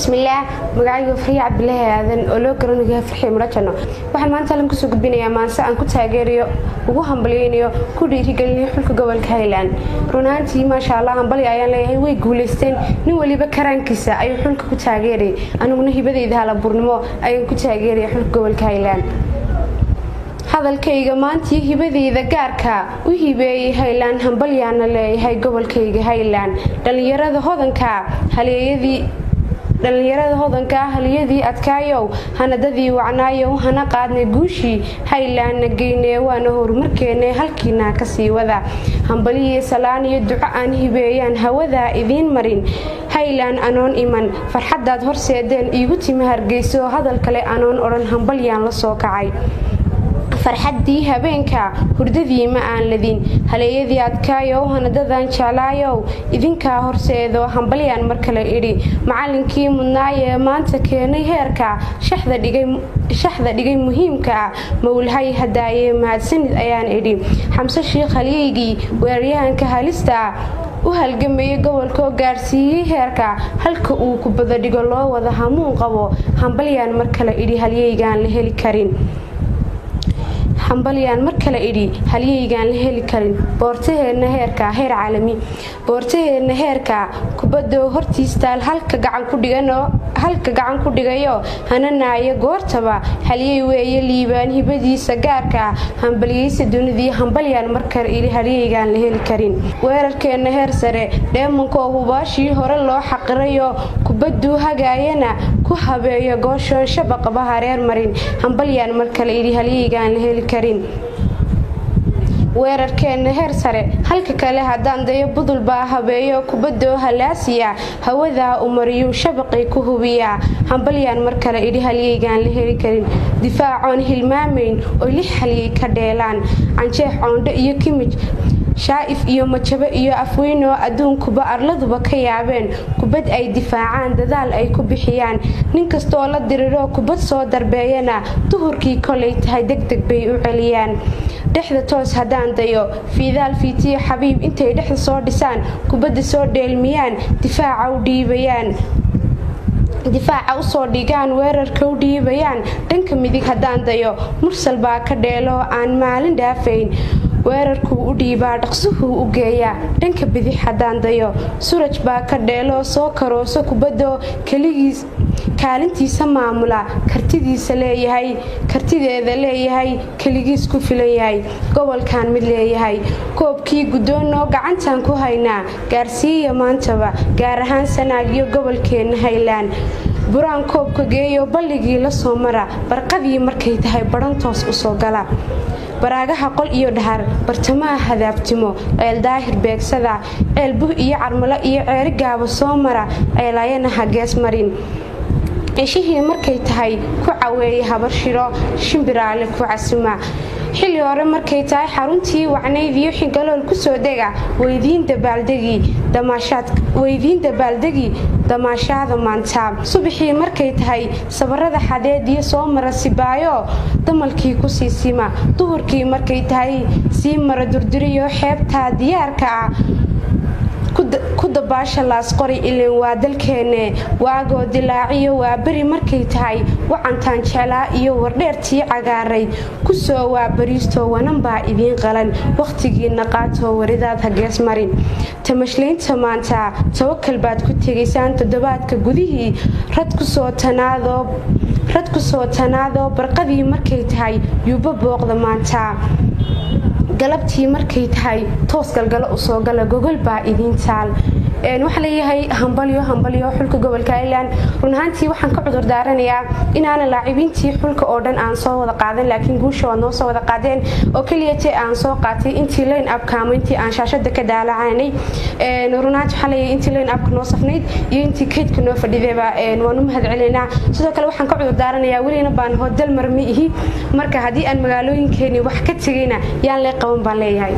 بسم الله magacaygu Fariya Cabdilaahi aadan oo loo garanayo Farxiyo Murajano waxaan maanta la kusoo gudbinayaa maanta aan ku taageerayo ugu hambalyeeyo ku dhiirigelinayo xulka gobolka Highland runtii ma sha Allah hambali ayaan leeyahay way guuleysteen nin waliba karaankiisa ay xulka ku taageeray aniguna hibadeyda hala burnimo ayaan ku taageeray xulka gobolka Highland hadalkayga maanta hibadeyda gaarka u hibeeyay Highland hambalyaana leeyahay gobolkayga Highland dhalinyarada hodanka haliyadii adkaayow hanadadii wacnaayow hana qaadnay guushii Highland geynay waana horumarkeena halkiina ka sii wada hambaliye salaan iyo duco aan hibeeyaan hawada idin marin Highland anoon iman farxadaad horseedeen iigu timi Hargeysa hadal kale anoon oran hambalyaan la soo kacay farxadii habeenka hurdadii ma aan ladin haliyadii adkaayow hanadadan jeclaayow idinka horseedo hambalyaan mar kale idhi macallinkii mudnaaye maanta keenay heerka shaxda dhigay muhiimka mawlhay hadaaye mahadsanid ayaan idhi xamse sheekh haliyigii weeraryahanka halista u halgamay gobolka gaarsiiyay heerka halka uu ku bada dhigo loo wada hamuun qabo hambalyaan mar kale idhi haliyaygaan la heli karin hambaliyaan mar kale idhi haliyaygaan la heli karin boortaheena heerka heer caalami boortaheena heerka kubadda hortiistaal halka gacan ku dhigayo hananaayo goortaba haliyay weeye liibaan hibadiisa gaarka hambaliyaysa dunidii hambaliyaan mar kale idhi haliyaygaan la heli karin weerarkeena heer sare dheemanka hubaashii hore loo xaqirayo kubaddu hagaayana ku habeeyo gooshoon shabaqaba hareer marin hambaliyaan mar kale idhi haliyaygaan la heli karin weerarkeena heer sare halka kale hadaan dayo budul baa habeeyo kubaddo halaasiya hawada umariyo shabaqay ku hubiya hambalyaan mar kale idhi haliyaygaan la heli karin difaacoon hilmaameyn oo lix haliyay ka dheelaan anjeex oondho iyo kimij shaa'if iyo majabe iyo afweyno adduunkuba arladuba ka yaabeen kubad ay difaacaan dadaal ay ku bixiyaan nin kastoo la diriro kubad soo darbeeyana duhurkii kolay tahay degdeg bay u celiyaan dhexda toos hadaan dayo fiidaal fiitiyo xabiib intay dhexda soo dhisaan kubadda soo dheelmiyaan difaaca u soo dhigaan weerarka u dhiibayaan dhanka midig hadaan dayo mursal baa ka dheelo aan maalin dhaafayn weerarku u dhiibaa dhaqsuhu u geeyaa dhanka bidix hadaan dayo suraj baa ka dheelo soo karooso kubaddo kaligiis kaalintiisa maamula kartideeda leeyahay kaligiis ku filan yahay gobolkan mid leeyahay koobkii gudoonno gacantan ku haynaa gaarsiiya maantaba gaar ahaan Sanaag iyo gobolkeena Highland buraan koobka geeyo balligii la soo mara barqadii markay tahay barantoos u soo gala baraagaha qol iyo dhahar bartamaha hadaabtimo eel daahir beegsada eel buh iyo carmalo iyo ceeri gaabo soo mara eelayana hagees marin ishihii markay tahay ku caweeyay habar shiro shimbiraale ku casuma xilli hore markay tahay xaruntii wacnayd iyo xigalool ku soo dega weydiin dabaaldegi damaashaada maanta subaxii markay tahay sabarada xadeed iyo soo mara sibaayo damalkii ku siisima duhurkii markay tahay sii mara durduriyo xeebta diyaarka ku dabaasha laas qori ileen waa dalkeena waagoo dilaaciyo waa bari markay tahay wacantaan jeclaa iyo wardheertii cagaaray ku soo waa bariisto wanan baa idiin qalan waqtigiina qaatoo waridaad hagees marin tamashlaynta maanta tawakal baad ku tegaysaan toddobaadka gudihii rad ku soo tanaado barqadii markay tahay yuuba booqda maanta galabtii markay tahay toos galgalo u soo gala gogol baa idin taal waxa leeyahay hambalyo xulka gobolka Highland runtii waxaan ka cudur daaranayaa inaana laacibiintii xulka oo dhan aan soo wada qaadan laakiin guusha waa noo soo wada qaadeen oo kaliya aan soo qaatay intii line up kaamintii aan shaashada ka daalacaanay runtii waxa leeyahay intii line up noo safnayd iyo intii kaydka noo fadhideeba waanu mahad celinaa sidoo kale waxaan ka cudur daaranayaa waliina baan hotel marmi marka hadii aan magaalooyinkeeni wax ka tagayna yaan la qaban baan leeyahay